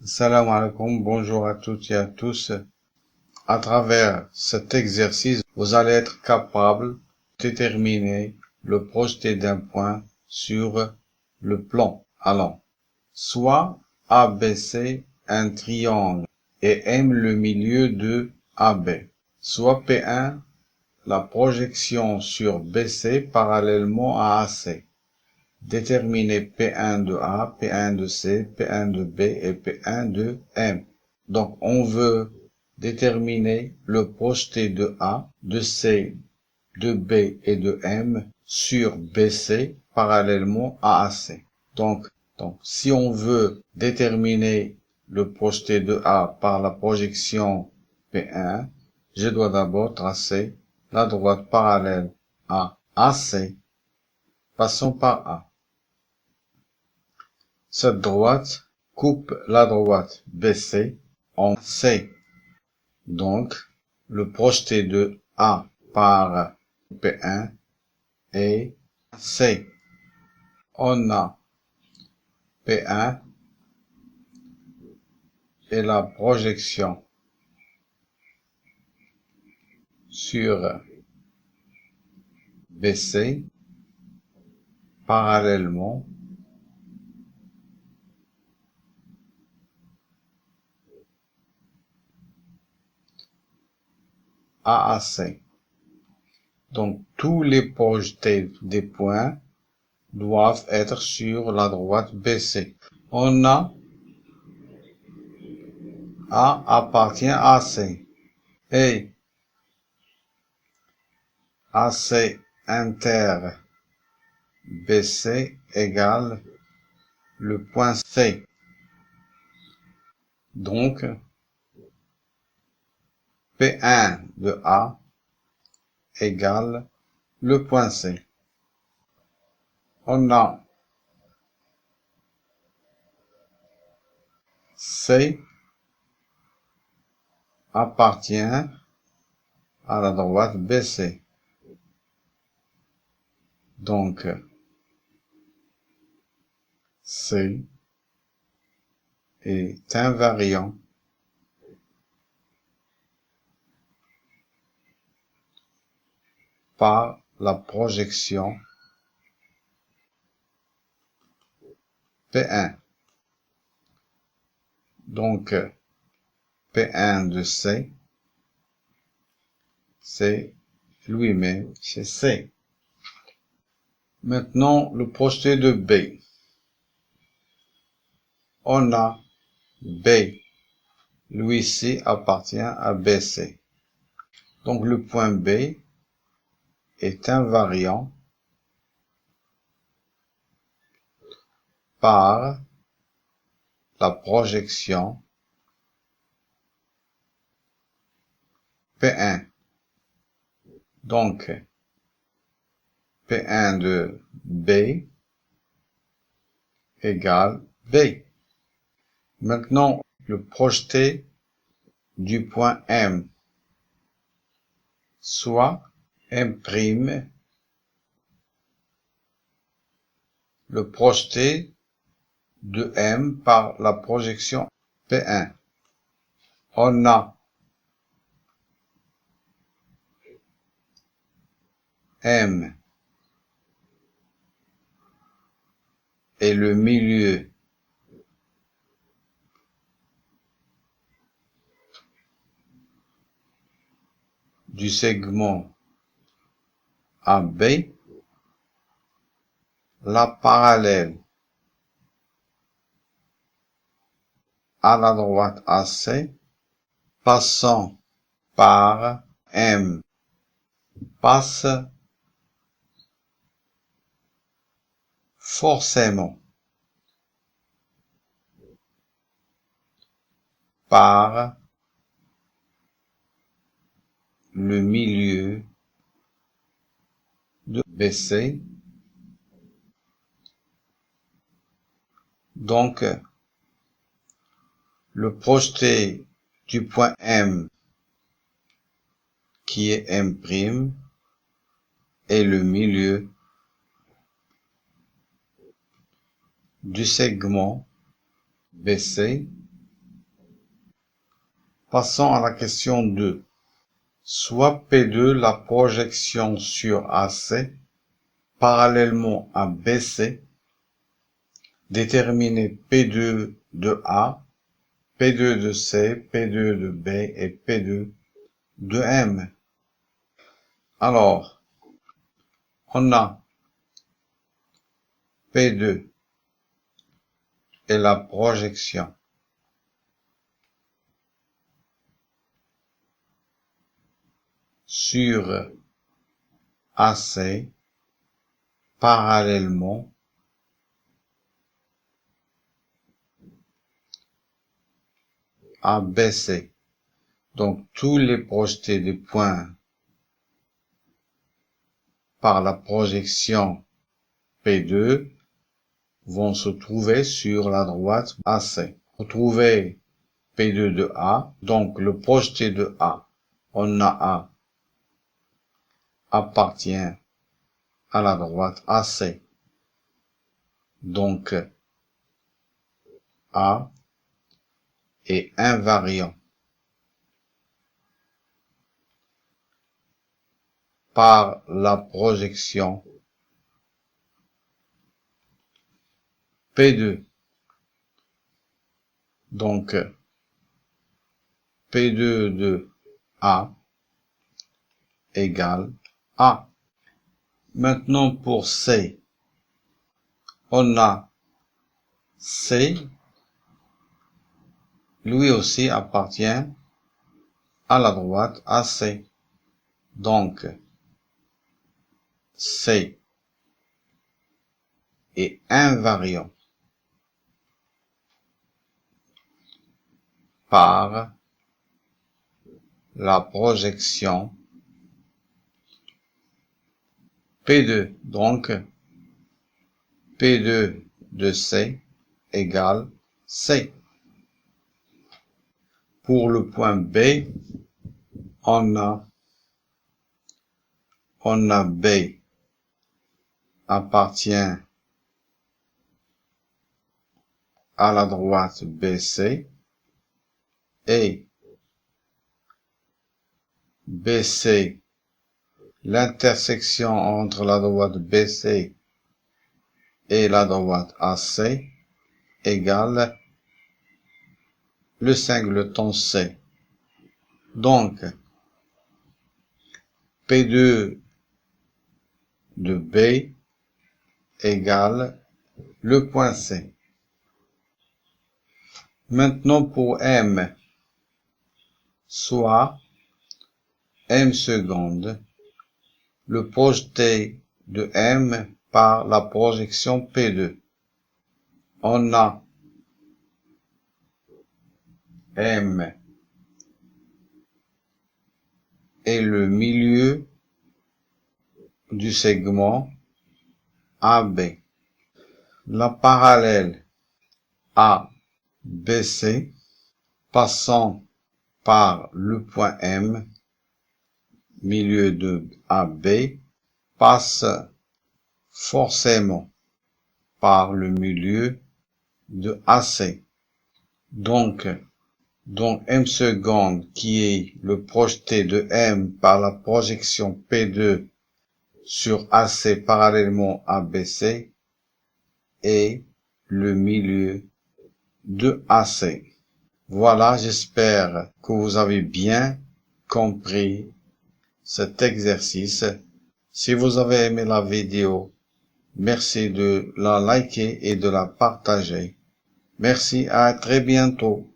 Salam alaikum, bonjour à toutes et à tous. À travers cet exercice, vous allez être capable de déterminer le projeté d'un point sur le plan allant. Soit ABC, un triangle, et M le milieu de AB. Soit P1, la projection sur BC parallèlement à AC. Déterminer P1 de A, P1 de C, P1 de B et P1 de M. Donc, on veut déterminer le projeté de A, de C, de B et de M sur BC parallèlement à AC. Donc, si on veut déterminer le projeté de A par la projection P1, je dois d'abord tracer la droite parallèle à AC, passant par A. Cette droite coupe la droite BC en C. Donc, le projeté de A par P1 est C. On a P1 et la projection sur BC parallèlement à AC. Donc, tous les projetés des points doivent être sur la droite BC. On a A appartient à C et AC inter BC égale le point C. Donc, P1 de A égale le point C. On a C appartient à la droite BC. Donc, C est invariant par la projection P1. Donc, P1 de C, c'est lui-même, c'est C. Maintenant, le projeté de B. On a B, lui-ci appartient à BC. Donc, le point B est invariant par la projection P1. Donc, P1 de B égale B. Maintenant, le projeté du point M, soit M', le projeté de M par la projection P1. On a M et le milieu du segment AB, la parallèle à la droite AC, passant par M, passe forcément par le milieu de BC. Donc, le projeté du point M, qui est M', est le milieu du segment BC Passons à la question 2. Soit P2 la projection sur AC parallèlement à BC, déterminez P2 de A, P2 de C, P2 de B et P2 de M. Alors, on a P2 et la projection sur AC parallèlement à BC. Donc, tous les projetés de points par la projection P2 vont se trouver sur la droite AC. Retrouvez P2 de A, donc le projeté de A, on a A, appartient à la droite AC. Donc, A est invariant par la projection P2. Donc, P2 de A égale A. Maintenant, pour C, on a C, lui aussi appartient à la droite AC. Donc, C est invariant par la projection P2. Donc, P2 de C égale C. Pour le point B, on a B appartient à la droite BC et BC, l'intersection entre la droite BC et la droite AC égale le singleton C. Donc, P2 de B égale le point C. Maintenant pour M, soit M seconde, le projeté de M par la projection P2. On a M et le milieu du segment AB. La parallèle ABC passant par le point M, milieu de AB, passe forcément par le milieu de AC. Donc M seconde, qui est le projeté de M par la projection P2 sur AC parallèlement à BC, est le milieu de AC. Voilà, j'espère que vous avez bien compris cet exercice. Si vous avez aimé la vidéo, merci de la liker et de la partager. Merci, à très bientôt.